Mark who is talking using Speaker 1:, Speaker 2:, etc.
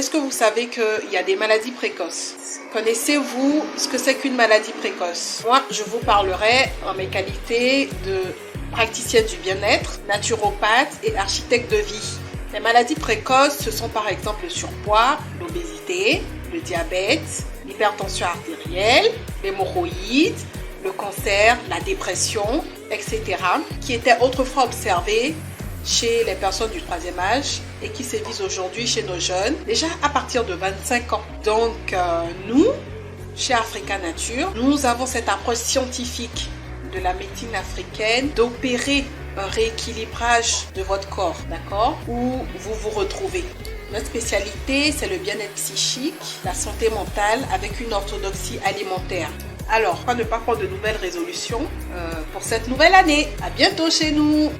Speaker 1: Est-ce que vous savez qu'il y a des maladies précoces? Connaissez-vous ce que c'est qu'une maladie précoce? Moi, je vous parlerai en mes qualités de praticienne du bien-être, naturopathe et architecte de vie. Les maladies précoces, ce sont par exemple le surpoids, l'obésité, le diabète, l'hypertension artérielle, l'hémorroïde, le cancer, la dépression, etc., qui étaient autrefois observés chez les personnes du troisième âge et qui sévissent aujourd'hui chez nos jeunes, déjà à partir de 25 ans. Donc nous, chez Africa Nature, nous avons cette approche scientifique de la médecine africaine d'opérer un rééquilibrage de votre corps, d'accord, où vous vous retrouvez. Notre spécialité, c'est le bien-être psychique, la santé mentale avec une orthodoxie alimentaire. Alors, pourquoi ne pas prendre de nouvelles résolutions pour cette nouvelle année? À bientôt chez nous!